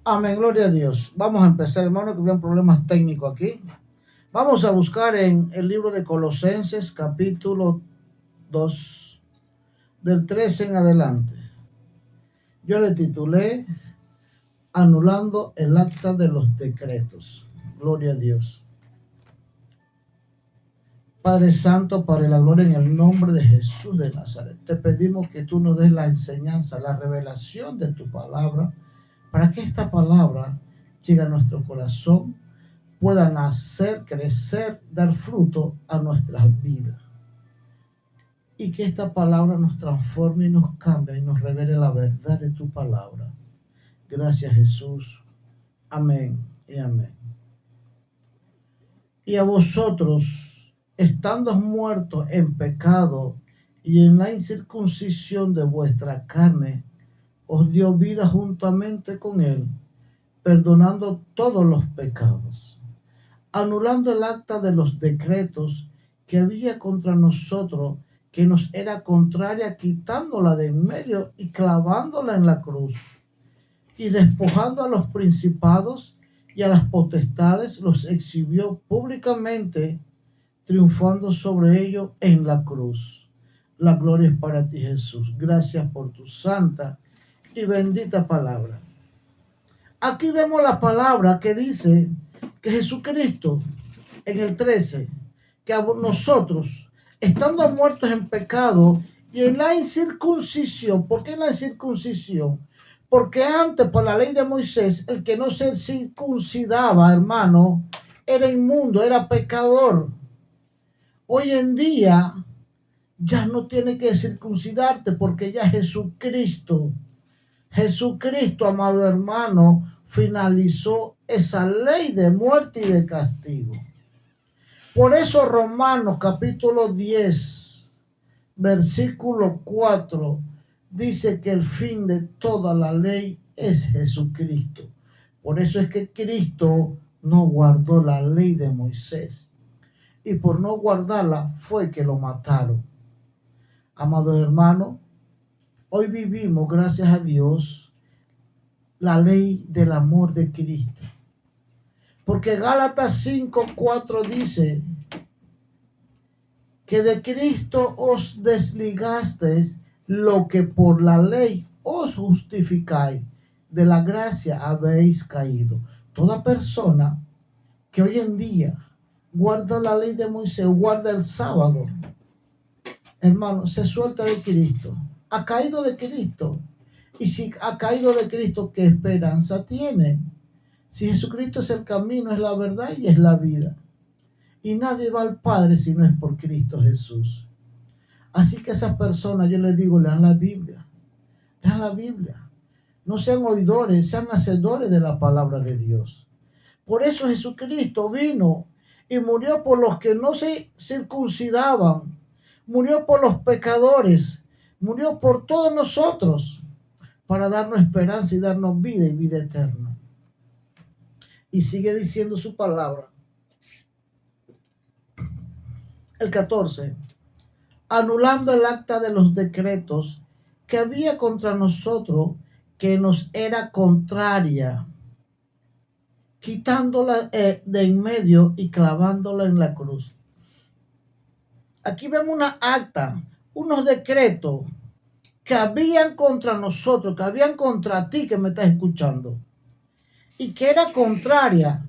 Amén, gloria a Dios. Vamos a empezar, hermano, que había problemas técnicos aquí. Vamos a buscar en el libro de Colosenses, capítulo 2, del 13 en adelante. Yo le titulé Anulando el acta de los decretos. Gloria a Dios. Padre Santo, Padre la gloria, en el nombre de Jesús de Nazaret, te pedimos que tú nos des la enseñanza, la revelación de tu palabra, para que esta palabra llegue a nuestro corazón, pueda nacer, crecer, dar fruto a nuestras vidas. Y que esta palabra nos transforme y nos cambie y nos revele la verdad de tu palabra. Gracias, Jesús. Amén y amén. Y a vosotros, estando muertos en pecado y en la incircuncisión de vuestra carne, os dio vida juntamente con él, perdonando todos los pecados, anulando el acta de los decretos que había contra nosotros, que nos era contraria, quitándola de en medio y clavándola en la cruz, y despojando a los principados y a las potestades, los exhibió públicamente, triunfando sobre ellos en la cruz. La gloria es para ti, Jesús. Gracias por tu santa y bendita palabra. Aquí vemos la palabra que dice que Jesucristo, en el 13, que a nosotros, estando muertos en pecado y en la incircuncisión, ¿por qué en la incircuncisión? Porque antes, por la ley de Moisés, el que no se circuncidaba, hermano, era inmundo, era pecador. Hoy en día ya no tiene que circuncidarte porque ya Jesucristo, amado hermano, finalizó esa ley de muerte y de castigo. Por eso Romanos capítulo 10, versículo 4, dice que el fin de toda la ley es Jesucristo. Por eso es que Cristo no guardó la ley de Moisés. Y por no guardarla fue que lo mataron. Amados hermanos, hoy vivimos, gracias a Dios, la ley del amor de Cristo. Porque Gálatas 5:4 dice que de Cristo os desligasteis, lo que por la ley os justificáis, de la gracia habéis caído. Toda persona que hoy en día guarda la ley de Moisés, guarda el sábado, hermano, se suelta de Cristo, ha caído de Cristo. Y si ha caído de Cristo, ¿qué esperanza tiene? Si Jesucristo es el camino, es la verdad y es la vida. Y nadie va al Padre si no es por Cristo Jesús. Así que a esas personas yo les digo, lean la Biblia. Lean la Biblia. No sean oidores, sean hacedores de la palabra de Dios. Por eso Jesucristo vino y murió por los que no se circuncidaban. Murió por los pecadores. Murió por todos nosotros para darnos esperanza y darnos vida y vida eterna. Y sigue diciendo su palabra. El 14. Anulando el acta de los decretos que había contra nosotros, que nos era contraria, quitándola de en medio y clavándola en la cruz. Aquí vemos una acta, unos decretos que habían contra nosotros, que habían contra ti que me estás escuchando, y que era contraria.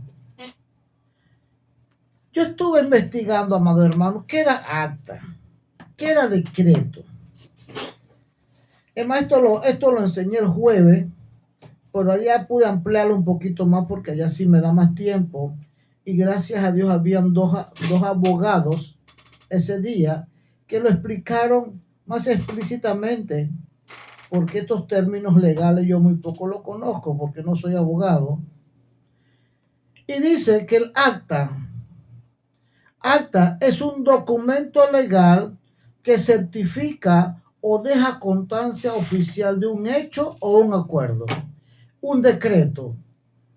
Yo estuve investigando, amado hermano, qué era acta, qué era decreto. Esto lo enseñé el jueves, pero allá pude ampliarlo un poquito más porque allá sí me da más tiempo. Y gracias a Dios habían dos abogados ese día que lo explicaron más explícitamente, porque estos términos legales yo muy poco lo conozco porque no soy abogado. Y dice que el acta es un documento legal que certifica o deja constancia oficial de un hecho o un acuerdo. Un decreto.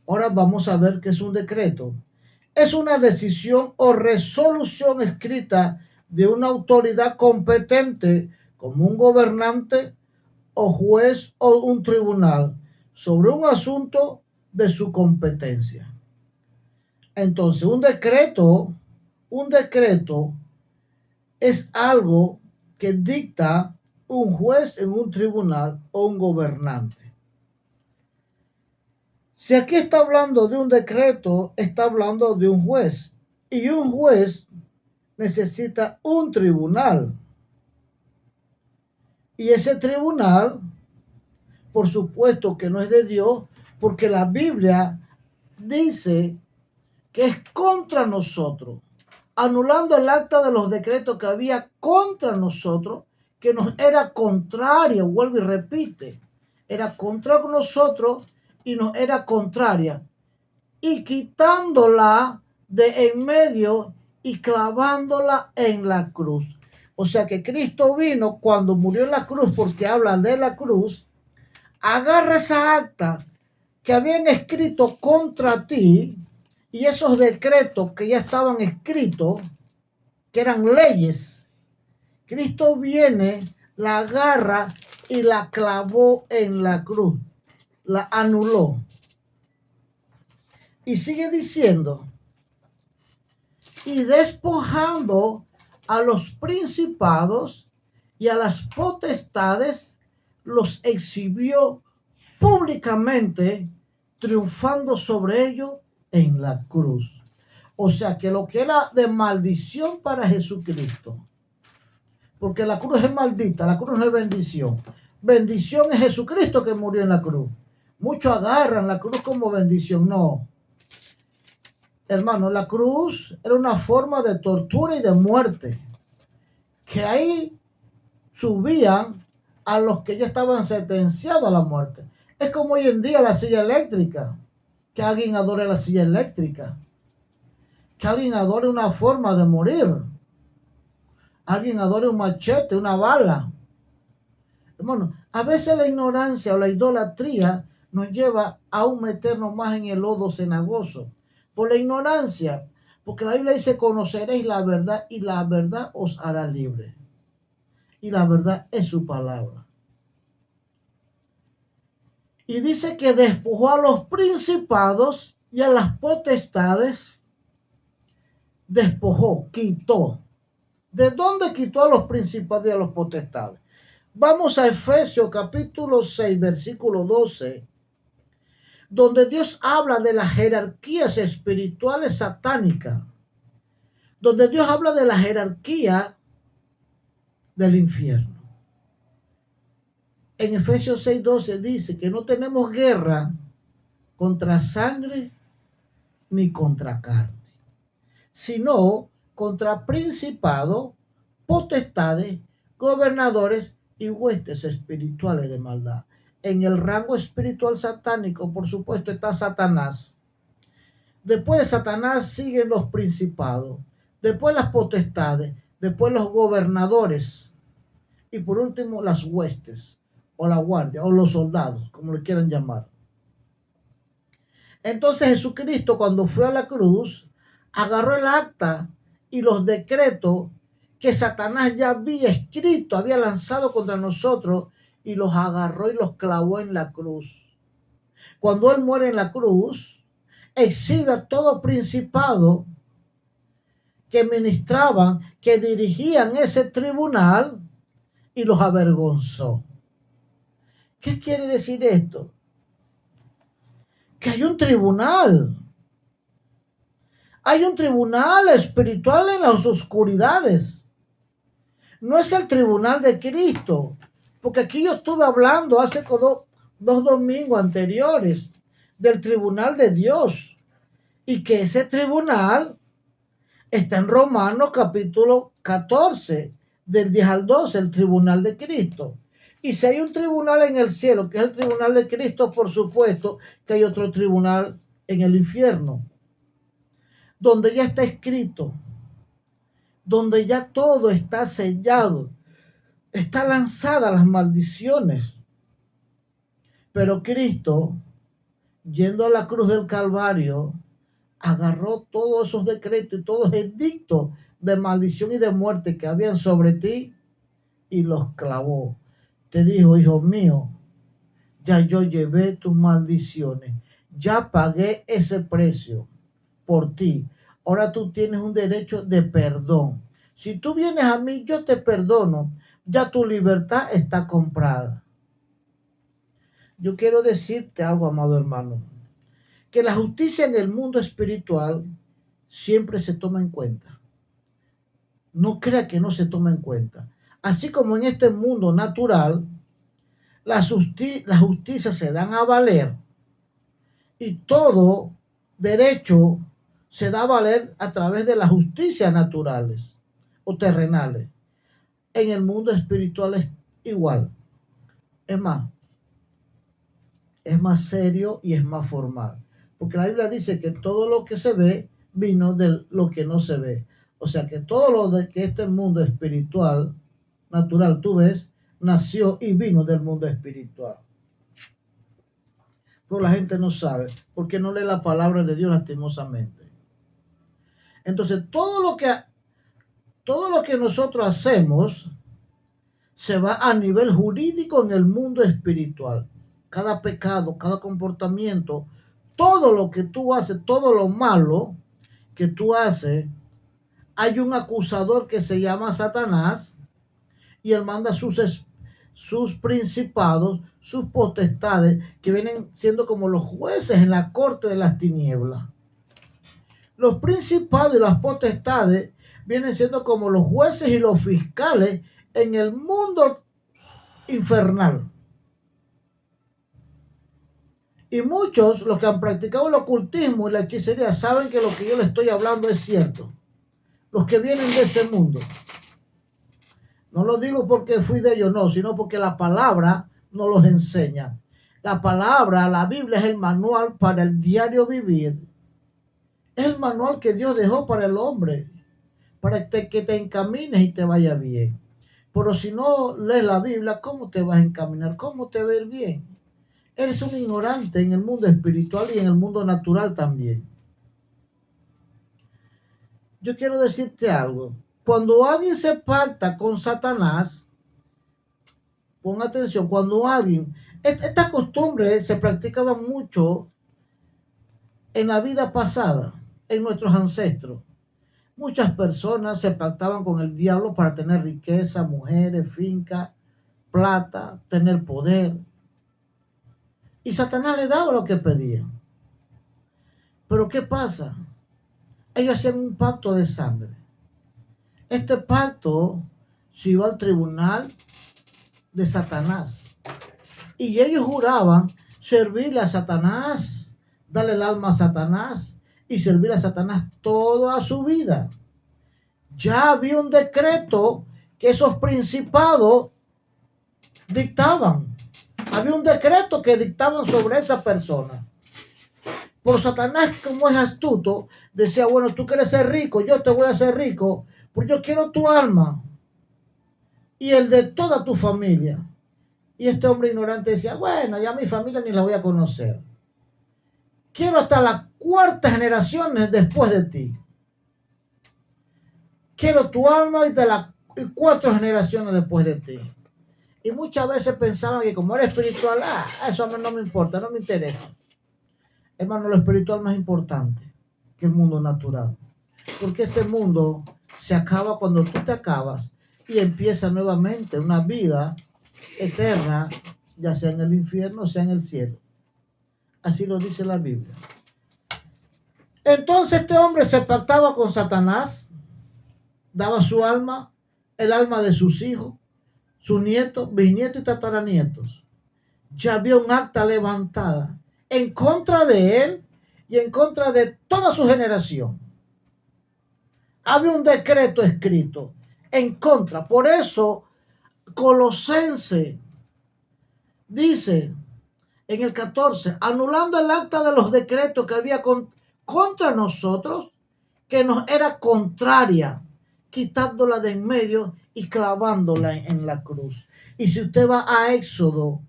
Ahora vamos a ver qué es un decreto. Es una decisión o resolución escrita de una autoridad competente, como un gobernante o juez o un tribunal, sobre un asunto de su competencia. Entonces, un decreto es algo que dicta un juez en un tribunal o un gobernante. Si aquí está hablando de un decreto, está hablando de un juez. Y un juez necesita un tribunal. Y ese tribunal, por supuesto que no es de Dios, porque la Biblia dice que es contra nosotros, anulando el acta de los decretos que había contra nosotros, que nos era contraria, vuelve y repite, era contra nosotros y nos era contraria, y quitándola de en medio y clavándola en la cruz. O sea que Cristo vino cuando murió en la cruz, porque hablan de la cruz, agarra esa acta que habían escrito contra ti y esos decretos que ya estaban escritos, que eran leyes. Cristo viene, la agarra y la clavó en la cruz, la anuló. Y sigue diciendo, y despojando a los principados y a las potestades, los exhibió públicamente, triunfando sobre ellos en la cruz. O sea que lo que era de maldición para Jesucristo, porque la cruz es maldita, la cruz no es bendición. Bendición es Jesucristo que murió en la cruz. Muchos agarran la cruz como bendición. No, hermano, la cruz era una forma de tortura y de muerte, que ahí subían a los que ya estaban sentenciados a la muerte. Es como hoy en día la silla eléctrica, que alguien adore la silla eléctrica, que alguien adore una forma de morir, alguien adore un machete, una bala. Hermano, a veces la ignorancia o la idolatría nos lleva a aún meternos más en el lodo cenagoso. Por la ignorancia, porque la Biblia dice, conoceréis la verdad y la verdad os hará libre. Y la verdad es su palabra. Y dice que despojó a los principados y a las potestades, despojó, quitó. ¿De dónde quitó a los principados y a los potestades? Vamos a Efesios capítulo 6, versículo 12, donde Dios habla de las jerarquías espirituales satánicas, donde Dios habla de la jerarquía del infierno. En Efesios 6:12 dice que no tenemos guerra contra sangre ni contra carne, sino contra principados, potestades, gobernadores y huestes espirituales de maldad. En el rango espiritual satánico, por supuesto, está Satanás. Después de Satanás siguen los principados, después las potestades, después los gobernadores y por último las huestes o la guardia o los soldados, como le quieran llamar. Entonces Jesucristo, cuando fue a la cruz, agarró el acta y los decretos que Satanás ya había escrito, había lanzado contra nosotros, y los agarró y los clavó en la cruz. Cuando Él muere en la cruz, exhibe a todo principado que ministraban, que dirigían ese tribunal, y los avergonzó. ¿Qué quiere decir esto? Que hay un tribunal. Hay un tribunal espiritual en las oscuridades. No es el tribunal de Cristo. Porque aquí yo estuve hablando hace dos domingos anteriores del tribunal de Dios. Y que ese tribunal está en Romanos capítulo 14, del 10 al 12, el tribunal de Cristo. Y si hay un tribunal en el cielo, que es el tribunal de Cristo, por supuesto que hay otro tribunal en el infierno, donde ya está escrito, donde ya todo está sellado, está lanzada las maldiciones. Pero Cristo, yendo a la cruz del Calvario, agarró todos esos decretos y todos los edictos de maldición y de muerte que habían sobre ti y los clavó. Te dijo, hijo mío, Ya yo llevé tus maldiciones. Ya pagué ese precio por ti. Ahora tú tienes un derecho de perdón. Si tú vienes a mí, yo te perdono. Ya tu libertad está comprada. Yo quiero decirte algo, amado hermano, que la justicia en el mundo espiritual siempre se toma en cuenta. No crea que no se toma en cuenta. Así como en este mundo natural, la justicia se dan a valer y todo derecho se da a valer a través de las justicias naturales o terrenales. En el mundo espiritual es igual. Es más serio y es más formal. Porque la Biblia dice que todo lo que se ve vino de lo que no se ve. O sea que todo lo de que este mundo espiritual, natural, tú ves, nació y vino del mundo espiritual. Pero la gente no sabe, porque no lee la palabra de Dios lastimosamente. Entonces, todo lo que nosotros hacemos se va a nivel jurídico en el mundo espiritual. Cada pecado, cada comportamiento, todo lo que tú haces, todo lo malo que tú haces, hay un acusador que se llama Satanás y él manda sus principados, sus potestades, que vienen siendo como los jueces en la corte de las tinieblas. Los principados y las potestades vienen siendo como los jueces y los fiscales en el mundo infernal. Y muchos, los que han practicado el ocultismo y la hechicería, saben que lo que yo les estoy hablando es cierto. Los que vienen de ese mundo. No lo digo porque fui de ellos, no, sino porque la palabra nos los enseña. La palabra, la Biblia es el manual para el diario vivir. Es el manual que Dios dejó para el hombre, para que te encamines y te vaya bien. Pero si no lees la Biblia, ¿cómo te vas a encaminar? ¿Cómo te va a ir bien? Eres un ignorante en el mundo espiritual y en el mundo natural también. Yo quiero decirte algo. Cuando alguien se pacta con Satanás, pon atención, cuando alguien, esta costumbre se practicaba mucho en la vida pasada, en nuestros ancestros. Muchas personas se pactaban con el diablo para tener riqueza, mujeres, fincas, plata, tener poder. Y Satanás le daba lo que pedían. Pero ¿qué pasa? Ellos hacían un pacto de sangre. Este pacto se iba al tribunal de Satanás. Y ellos juraban servirle a Satanás, darle el alma a Satanás y servir a Satanás toda su vida. Ya había un decreto que esos principados dictaban. Había un decreto que dictaban sobre esa persona. Por Satanás, como es astuto, decía, bueno, tú quieres ser rico, yo te voy a hacer rico, porque yo quiero tu alma y el de toda tu familia. Y este hombre ignorante decía, bueno, ya mi familia ni la voy a conocer. Quiero hasta las cuartas generaciones después de ti. Quiero tu alma y de las 4 generaciones después de ti. Y muchas veces pensaban que como era espiritual, eso a mí no me importa, no me interesa. Hermano, lo espiritual es más importante que el mundo natural. Porque este mundo se acaba cuando tú te acabas y empieza nuevamente una vida eterna, ya sea en el infierno o sea en el cielo. Así lo dice la Biblia. Entonces este hombre se pactaba con Satanás, daba su alma, el alma de sus hijos, sus nietos, bisnietos y tataranietos. Ya había un acta levantada en contra de él y en contra de toda su generación. Había un decreto escrito en contra. Por eso Colosense dice en el 14, anulando el acta de los decretos que había contra nosotros, que nos era contraria, quitándola de en medio y clavándola en la cruz. Y si usted va a Éxodo,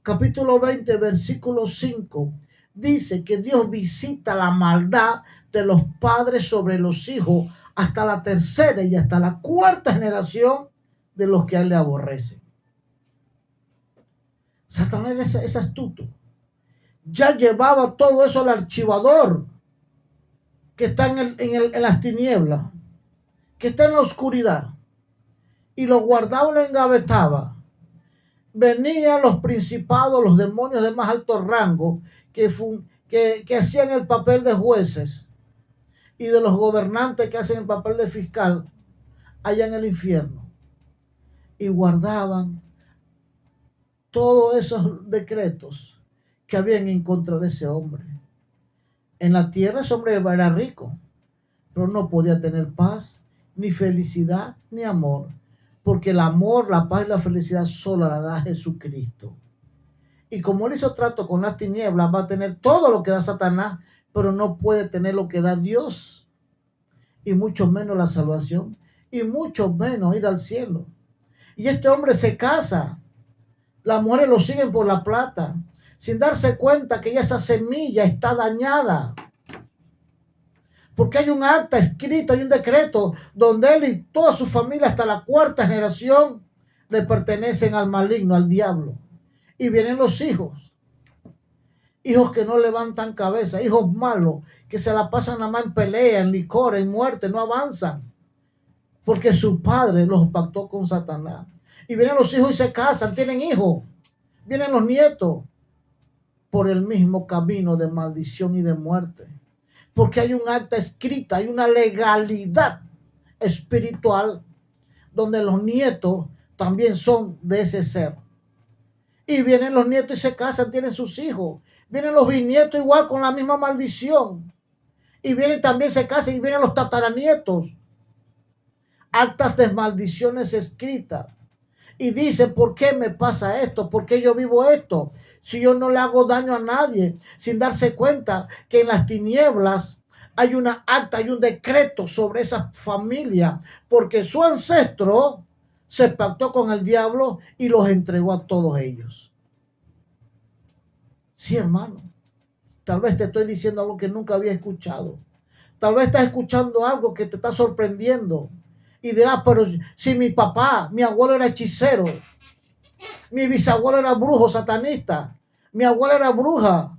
capítulo 20, versículo 5, dice que Dios visita la maldad de los padres sobre los hijos hasta la tercera y hasta la cuarta generación de los que a él le aborrecen. Satanás es astuto. Ya llevaba todo eso al archivador que está en las tinieblas, que está en la oscuridad, y lo guardaba y lo engavetaba. Venían los principados, los demonios de más alto rango, que hacían el papel de jueces, y de los gobernantes que hacen el papel de fiscal allá en el infierno, y guardaban todos esos decretos que habían en contra de ese hombre. En la tierra ese hombre era rico, pero no podía tener paz, ni felicidad, ni amor, porque el amor, la paz y la felicidad solo la da Jesucristo. Y como él hizo trato con las tinieblas, va a tener todo lo que da Satanás, pero no puede tener lo que da Dios, y mucho menos la salvación, y mucho menos ir al cielo. Y este hombre se casa, las mujeres lo siguen por la plata, sin darse cuenta que ya esa semilla está dañada. Porque hay un acta escrito, hay un decreto donde él y toda su familia hasta la cuarta generación le pertenecen al maligno, al diablo. Y vienen los hijos. Hijos que no levantan cabeza, hijos malos, que se la pasan nada más en pelea, en licor, en muerte, no avanzan. Porque su padre los pactó con Satanás. Y vienen los hijos y se casan, tienen hijos. Vienen los nietos por el mismo camino de maldición y de muerte. Porque hay un acta escrita, hay una legalidad espiritual donde los nietos también son de ese ser. Y vienen los nietos y se casan, tienen sus hijos. Vienen los bisnietos igual con la misma maldición. Y vienen también, se casan y vienen los tataranietos. Actas de maldiciones escritas. Y dicen, ¿por qué me pasa esto? ¿Por qué yo vivo esto? Si yo no le hago daño a nadie, sin darse cuenta que en las tinieblas hay una acta, hay un decreto sobre esa familia, porque su ancestro se pactó con el diablo y los entregó a todos ellos. Sí, hermano. Tal vez te estoy diciendo algo que nunca había escuchado. Tal vez estás escuchando algo que te está sorprendiendo. Y dirás, pero si mi papá, mi abuelo era hechicero, mi bisabuelo era brujo satanista, mi abuela era bruja,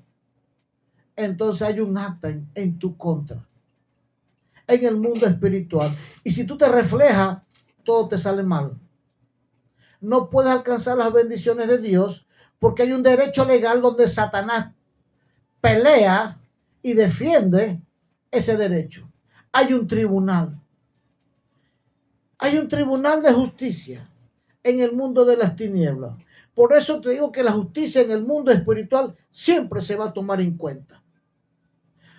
entonces hay un acta en tu contra, en el mundo espiritual. Y si tú te reflejas, todo te sale mal. No puedes alcanzar las bendiciones de Dios porque hay un derecho legal donde Satanás pelea y defiende ese derecho. Hay un tribunal. Hay un tribunal de justicia en el mundo de las tinieblas. Por eso te digo que la justicia en el mundo espiritual siempre se va a tomar en cuenta.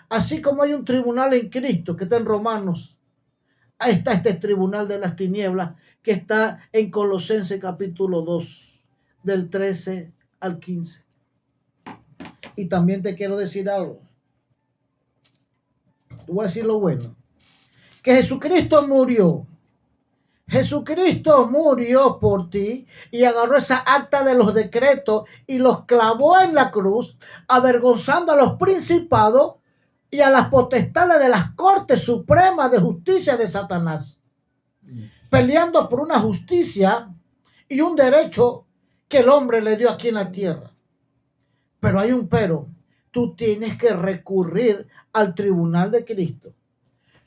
Así como hay un tribunal en Cristo que está en Romanos, ahí está este tribunal de las tinieblas que está en Colosenses capítulo 2, del 13 al 15. Y también te quiero decir algo. Te voy a decir lo bueno. Que Jesucristo murió. Jesucristo murió por ti y agarró esa acta de los decretos y los clavó en la cruz, avergonzando a los principados y a las potestades de las cortes supremas de justicia de Satanás, peleando por una justicia y un derecho que el hombre le dio aquí en la tierra. Pero hay un pero. Tú tienes que recurrir al tribunal de Cristo.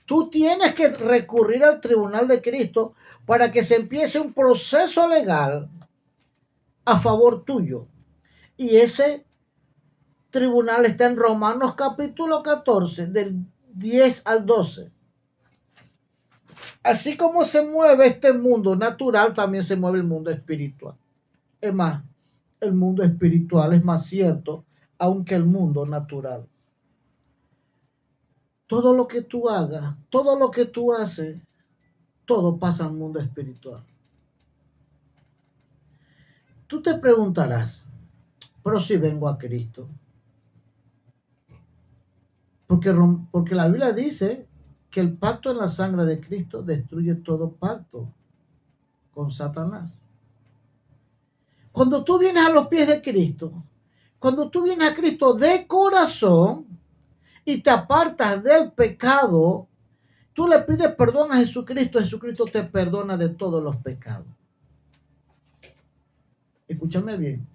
Tú tienes que recurrir al tribunal de Cristo para que se empiece un proceso legal a favor tuyo. Y ese tribunal está en Romanos capítulo 14, del 10 al 12. Así como se mueve este mundo natural, también se mueve el mundo espiritual. Es más, el mundo espiritual es más cierto, aunque el mundo natural. Todo lo que tú hagas, todo lo que tú haces, todo pasa al mundo espiritual. Tú te preguntarás, pero si vengo a Cristo. Porque la Biblia dice que el pacto en la sangre de Cristo destruye todo pacto con Satanás. Cuando tú vienes a los pies de Cristo, cuando tú vienes a Cristo de corazón y te apartas del pecado, tú le pides perdón a Jesucristo, Jesucristo te perdona de todos los pecados. Escúchame bien.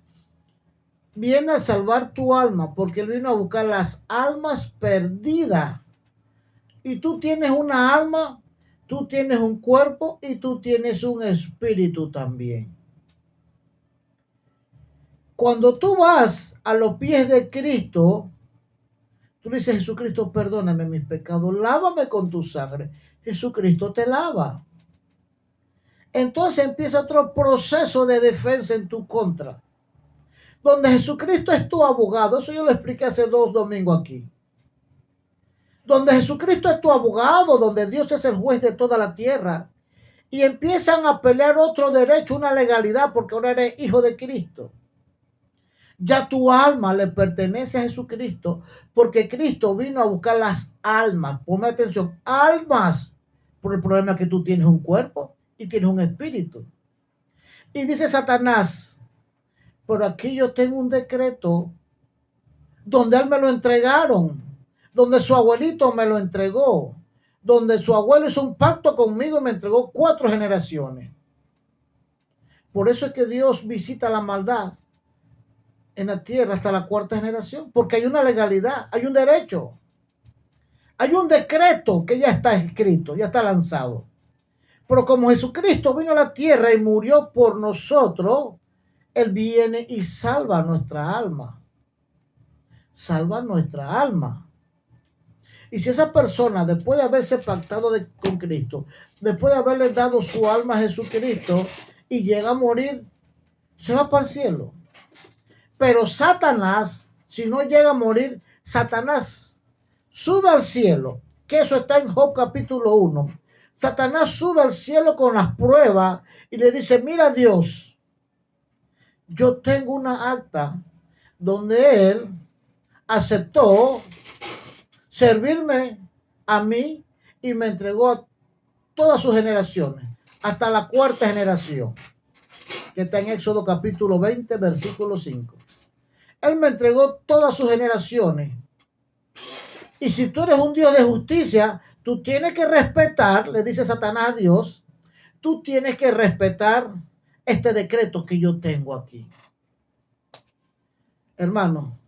viene a salvar tu alma, porque Él vino a buscar las almas perdidas. Y tú tienes una alma, tú tienes un cuerpo y tú tienes un espíritu también. Cuando tú vas a los pies de Cristo, tú le dices: Jesucristo, perdóname mis pecados, lávame con tu sangre. Jesucristo te lava. Entonces empieza otro proceso de defensa en tu contra, donde Jesucristo es tu abogado. Eso yo lo expliqué hace 2 domingos aquí. Donde Jesucristo es tu abogado, donde Dios es el juez de toda la tierra. Y empiezan a pelear otro derecho, una legalidad, porque ahora eres hijo de Cristo. Ya tu alma le pertenece a Jesucristo, porque Cristo vino a buscar las almas. Ponme atención, almas. Por el problema que tú tienes un cuerpo y tienes un espíritu. Y dice Satanás: pero aquí yo tengo un decreto donde él me lo entregaron, donde su abuelito me lo entregó, donde su abuelo hizo un pacto conmigo y me entregó 4 generaciones. Por eso es que Dios visita la maldad en la tierra hasta la 4ª generación, porque hay una legalidad, hay un derecho, hay un decreto que ya está escrito, ya está lanzado. Pero como Jesucristo vino a la tierra y murió por nosotros, Él viene y salva nuestra alma. Salva nuestra alma. Y si esa persona, después de haberse pactado con Cristo, después de haberle dado su alma a Jesucristo y llega a morir, se va para el cielo. Pero Satanás, si no llega a morir, Satanás sube al cielo, que eso está en Job capítulo 1. Satanás sube al cielo con las pruebas y le dice: mira Dios, yo tengo una acta donde él aceptó servirme a mí y me entregó a todas sus generaciones, hasta la 4ª generación, que está en Éxodo capítulo 20, versículo 5. Él me entregó todas sus generaciones. Y si tú eres un Dios de justicia, tú tienes que respetar, le dice Satanás a Dios, tú tienes que respetar este decreto que yo tengo aquí. Hermano,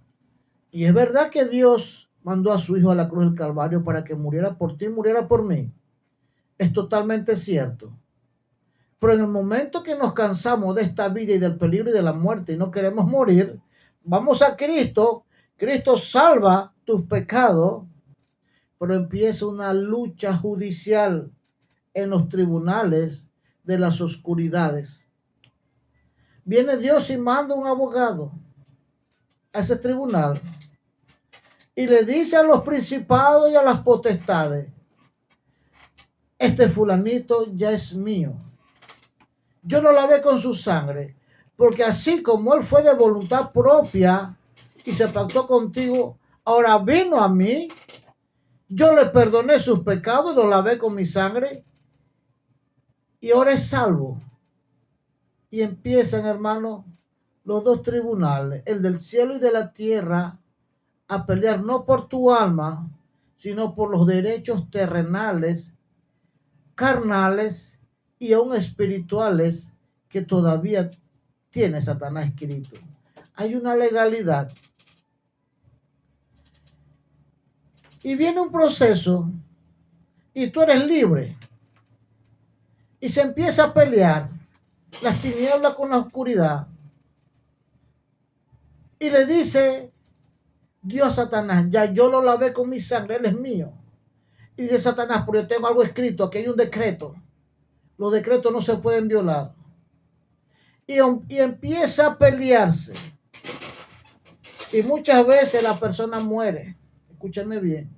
y es verdad que Dios mandó a su Hijo a la cruz del Calvario para que muriera por ti, muriera por mí. Es totalmente cierto. Pero en el momento que nos cansamos de esta vida y del peligro y de la muerte y no queremos morir, vamos a Cristo. Cristo salva tus pecados, pero empieza una lucha judicial en los tribunales de las oscuridades. Viene Dios y manda un abogado a ese tribunal y le dice a los principados y a las potestades: este fulanito ya es mío. Yo lo lavé con su sangre, porque así como él fue de voluntad propia y se pactó contigo, ahora vino a mí, yo le perdoné sus pecados y lo lavé con mi sangre y ahora es salvo. Y empiezan, hermano, los 2 tribunales, el del cielo y de la tierra, a pelear no por tu alma, sino por los derechos terrenales, carnales y aún espirituales que todavía tiene Satanás escrito. Hay una legalidad. Y viene un proceso y tú eres libre. Y se empieza a pelear las tinieblas con la oscuridad. Y le dice Dios a Satanás: ya yo lo lavé con mi sangre, él es mío. Y dice Satanás: pero yo tengo algo escrito, aquí hay un decreto. Los decretos no se pueden violar. Y empieza a pelearse. Y muchas veces la persona muere. Escúchame bien.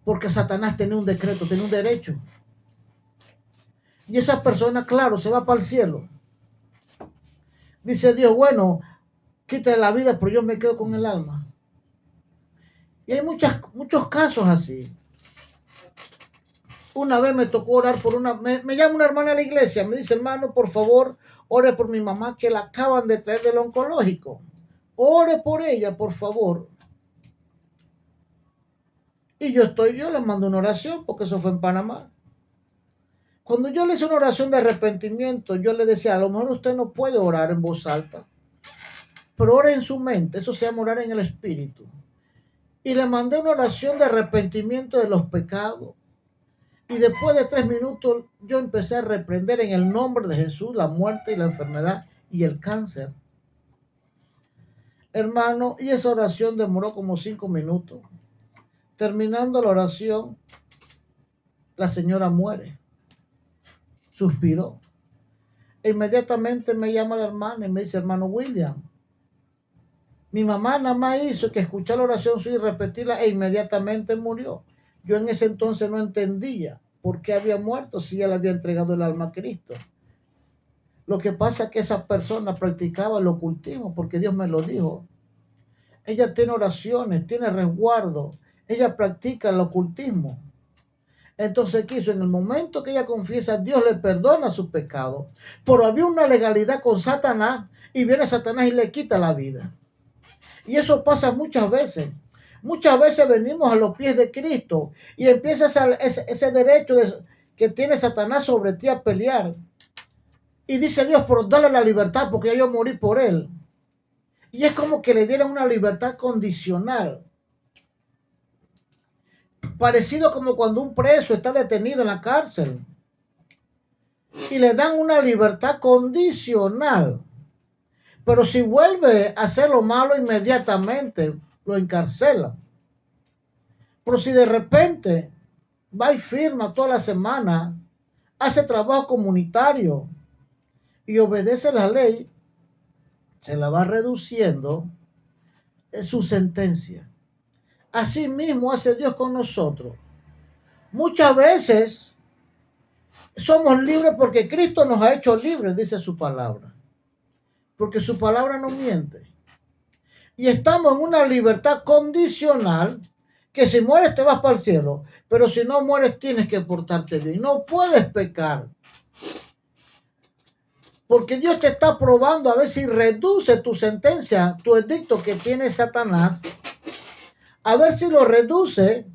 Porque Satanás tenía un decreto, tenía un derecho. Y esa persona, claro, se va para el cielo. Dice Dios: bueno, quítale la vida, pero yo me quedo con el alma. Y hay muchos casos así. Una vez me tocó orar por me llama una hermana de la iglesia, me dice: hermano, por favor, ore por mi mamá que la acaban de traer del oncológico. Ore por ella, por favor. Y yo le mando una oración, porque eso fue en Panamá. Cuando yo le hice una oración de arrepentimiento, yo le decía: a lo mejor usted no puede orar en voz alta. pero ora en su mente, eso se llama orar en el Espíritu. Y le mandé una oración de arrepentimiento de los pecados. Y después de 3 minutos yo empecé a reprender en el nombre de Jesús la muerte y la enfermedad y el cáncer. Hermano, y esa oración demoró como 5 minutos. Terminando la oración, la señora muere. Suspiró. E inmediatamente me llama la hermana y me dice, hermano William, mi mamá nada más hizo que escuchar la oración suya y repetirla e inmediatamente murió. Yo en ese entonces no entendía por qué había muerto si ella le había entregado el alma a Cristo. Lo que pasa es que esa persona practicaba el ocultismo porque Dios me lo dijo. Ella tiene oraciones, tiene resguardo, ella practica el ocultismo. Entonces quiso, en el momento que ella confiesa, Dios le perdona sus pecados. Pero había una legalidad con Satanás y viene Satanás y le quita la vida. Y eso pasa muchas veces. Muchas veces venimos a los pies de Cristo y empieza ese derecho que tiene Satanás sobre ti a pelear. Y dice Dios, pero dale la libertad porque ya yo morí por él. Y es como que le dieran una libertad condicional. Parecido como cuando un preso está detenido en la cárcel y le dan una libertad condicional. Pero si vuelve a hacer lo malo, inmediatamente lo encarcelan. Pero si de repente va y firma toda la semana, hace trabajo comunitario y obedece la ley, se la va reduciendo su sentencia. Así mismo hace Dios con nosotros. Muchas veces somos libres porque Cristo nos ha hecho libres, dice su palabra. Porque su palabra no miente. Y estamos en una libertad condicional que si mueres te vas para el cielo, pero si no mueres tienes que portarte bien. No puedes pecar. Porque Dios te está probando a ver si reduce tu sentencia, tu edicto que tiene Satanás, a ver si lo reduce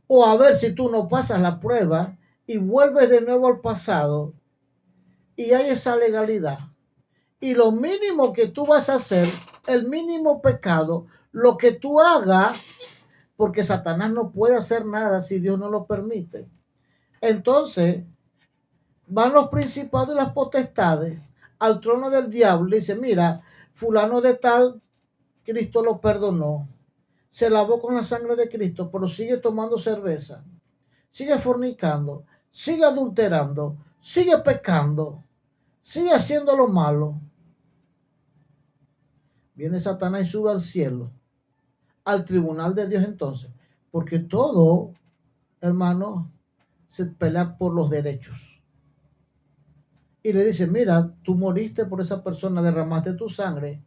o a ver si tú no pasas la prueba y vuelves de nuevo al pasado y hay esa legalidad. Y lo mínimo que tú vas a hacer, el mínimo pecado, lo que tú hagas, porque Satanás no puede hacer nada si Dios no lo permite. Entonces, van los principados y las potestades al trono del diablo y dice, mira, fulano de tal, Cristo lo perdonó, se lavó con la sangre de Cristo, pero sigue tomando cerveza, sigue fornicando, sigue adulterando, sigue pecando, sigue haciendo lo malo. Viene Satanás y sube al cielo, al tribunal de Dios entonces, porque todo, hermano, se pelea por los derechos. Y le dice, mira, tú moriste por esa persona, derramaste tu sangre,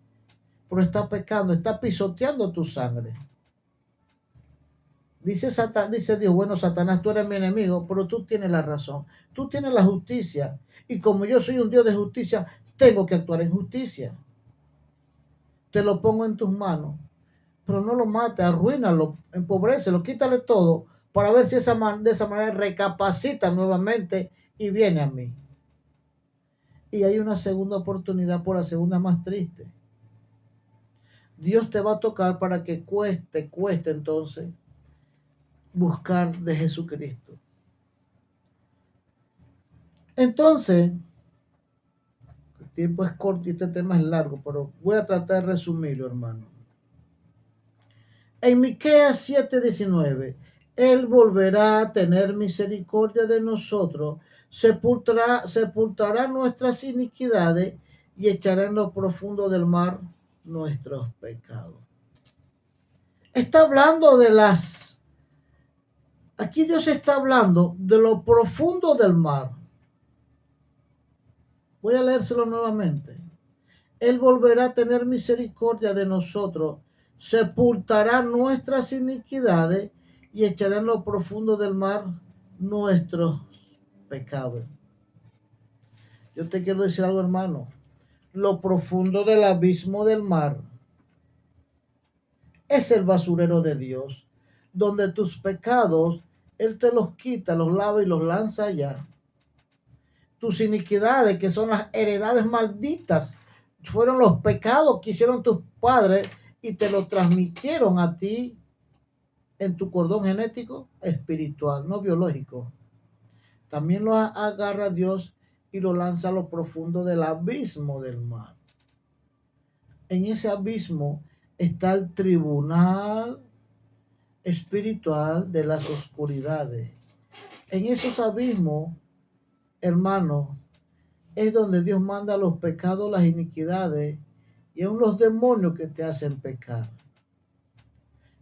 pero está pecando, está pisoteando tu sangre. Dice Dios, bueno, Satanás, tú eres mi enemigo, pero tú tienes la razón, tú tienes la justicia, y como yo soy un Dios de justicia, tengo que actuar en justicia. Te lo pongo en tus manos, pero no lo mates, arruínalo, empobrécelo, quítale todo, para ver si de esa manera recapacita nuevamente y viene a mí. Y hay una segunda oportunidad, por la segunda más triste. Dios te va a tocar para que cueste entonces buscar de Jesucristo. Entonces, el tiempo es corto y este tema es largo, pero voy a tratar de resumirlo, hermano. En Miqueas 7:19, Él volverá a tener misericordia de nosotros, sepultará nuestras iniquidades y echará en lo profundo del mar nuestros pecados. Está hablando aquí Dios está hablando de lo profundo del mar. Voy a leérselo nuevamente. Él volverá a tener misericordia de nosotros, sepultará nuestras iniquidades y echará en lo profundo del mar nuestros pecados. Yo te quiero decir algo, hermano. Lo profundo del abismo del mar es el basurero de Dios, donde tus pecados Él te los quita, los lava y los lanza allá. Tus iniquidades, que son las heredades malditas Fueron los pecados que hicieron tus padres y te lo transmitieron a ti en tu cordón genético espiritual, no biológico. También lo agarra Dios y lo lanza a lo profundo del abismo del mar. En ese abismo está el tribunal espiritual de las oscuridades. En esos abismos, hermanos, es donde Dios manda los pecados, las iniquidades y aún los demonios que te hacen pecar.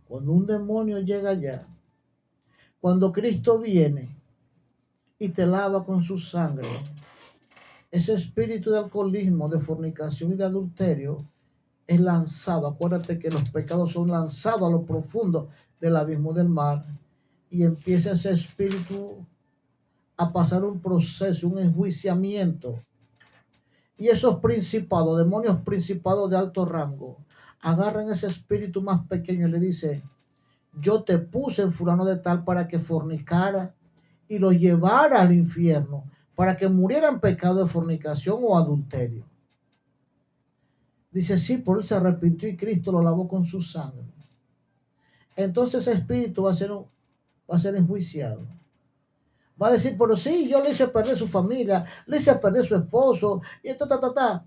Cuando un demonio llega allá, cuando Cristo viene y te lava con su sangre, ese espíritu de alcoholismo, de fornicación y de adulterio es lanzado. Acuérdate que los pecados son lanzados a lo profundo del abismo del mar y empieza ese espíritu a pasar un proceso, un enjuiciamiento. Y esos principados, demonios principados de alto rango, agarran ese espíritu más pequeño y le dice: yo te puse en fulano de tal para que fornicara y lo llevara al infierno, para que muriera en pecado de fornicación o adulterio. Dice, sí, por él se arrepintió y Cristo lo lavó con su sangre. Entonces ese espíritu va a ser enjuiciado. Va a decir, pero sí, yo le hice perder su familia, le hice perder su esposo, y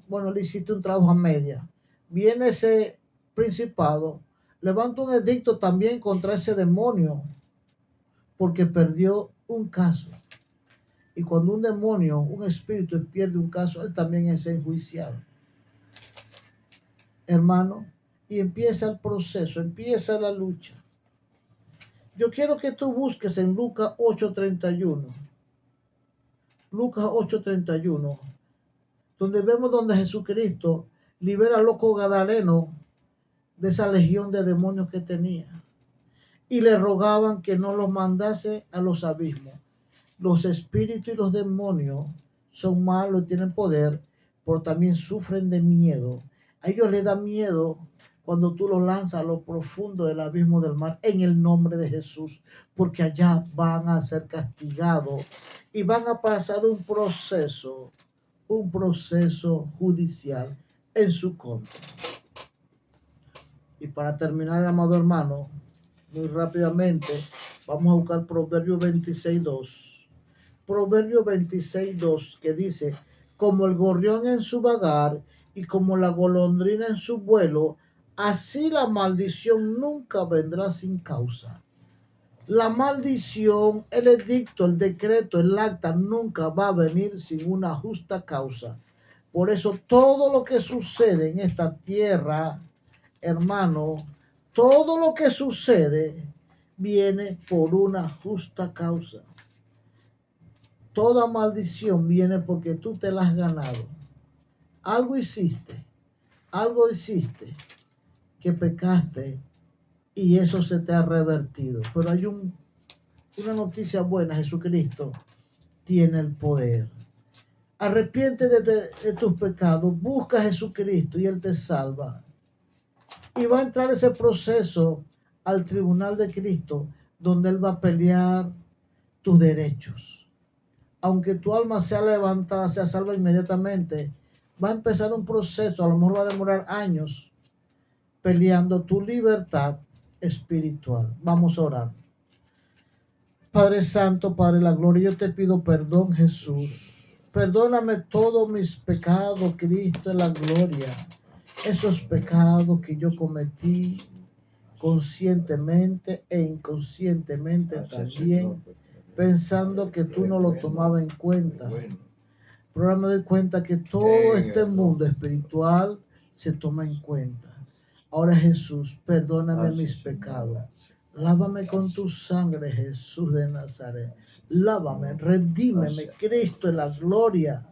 Bueno, le hiciste un trabajo a media. Viene ese principado, levanta un edicto también contra ese demonio, porque perdió un caso. Y cuando un demonio, un espíritu pierde un caso, él también es enjuiciado. Hermano, y empieza el proceso, empieza la lucha. Yo quiero que tú busques en Lucas 8:31. Lucas 8:31, donde vemos donde Jesucristo libera al loco gadareno de esa legión de demonios que tenía. Y le rogaban que no los mandase a los abismos. Los espíritus y los demonios son malos y tienen poder, pero también sufren de miedo. A ellos les da miedo cuando tú los lanzas a lo profundo del abismo del mar en el nombre de Jesús, porque allá van a ser castigados y van a pasar un proceso judicial en su contra. Y para terminar, amado hermano, muy rápidamente, vamos a buscar Proverbios 26:2. Proverbios 26:2, que dice, como el gorrión en su vagar y como la golondrina en su vuelo, así la maldición nunca vendrá sin causa. La maldición, el edicto, el decreto, el acta nunca va a venir sin una justa causa. Por eso todo lo que sucede en esta tierra, hermano, todo lo que sucede viene por una justa causa. Toda maldición viene porque tú te la has ganado. Algo hiciste que pecaste y eso se te ha revertido. Pero hay una noticia buena: Jesucristo tiene el poder. Arrepiéntete de tus pecados, busca a Jesucristo y Él te salva. Y va a entrar ese proceso al tribunal de Cristo, donde Él va a pelear tus derechos. Aunque tu alma sea levantada, sea salva inmediatamente, va a empezar un proceso, a lo mejor va a demorar años, peleando tu libertad espiritual. Vamos a orar. Padre Santo, Padre de la Gloria, yo te pido perdón, Jesús. Perdóname todos mis pecados, Cristo de la Gloria. Esos pecados que yo cometí conscientemente e inconscientemente también, pensando que tú no lo tomabas en cuenta. Pero ahora me doy cuenta que todo este mundo espiritual se toma en cuenta. Ahora, Jesús, perdóname mis pecados. Lávame con tu sangre, Jesús de Nazaret. Lávame, redímeme, Cristo de la Gloria.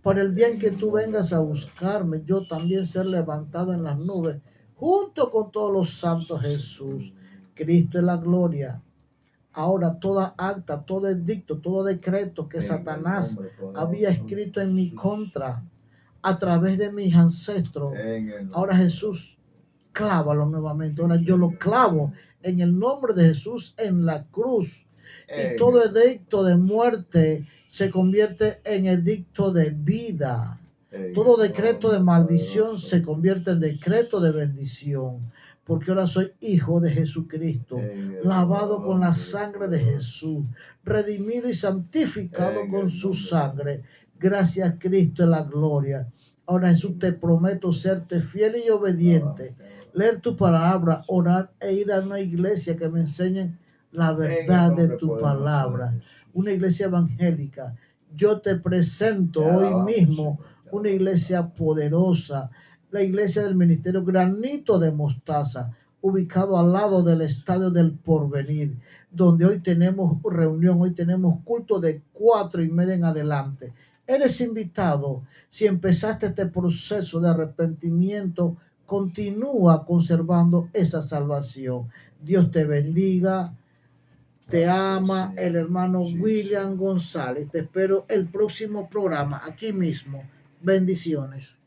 Para el día en que tú vengas a buscarme, yo también ser levantado en las nubes, junto con todos los santos, Jesús, Cristo de la Gloria. Ahora toda acta, todo edicto, todo decreto que Satanás había escrito en mi contra a través de mis ancestros, ahora Jesús, clávalo nuevamente. Ahora yo lo clavo en el nombre de Jesús en la cruz. Y todo edicto de muerte se convierte en edicto de vida. Todo decreto de maldición se convierte en decreto de bendición, porque ahora soy hijo de Jesucristo, lavado con la sangre de Jesús, redimido y santificado con su sangre. Gracias a Cristo en la gloria. Ahora Jesús, te prometo serte fiel y obediente, leer tu palabra, orar e ir a una iglesia que me enseñen la verdad de tu palabra, una iglesia evangélica. Yo te presento hoy mismo una iglesia poderosa, la iglesia del ministerio Granito de Mostaza, ubicado al lado del Estadio del Porvenir, donde hoy tenemos reunión, hoy tenemos culto de 4:30 en adelante. Eres invitado. Si empezaste este proceso de arrepentimiento, continúa conservando esa salvación. Dios te bendiga. Te ama el hermano William González. Te espero el próximo programa aquí mismo. Bendiciones.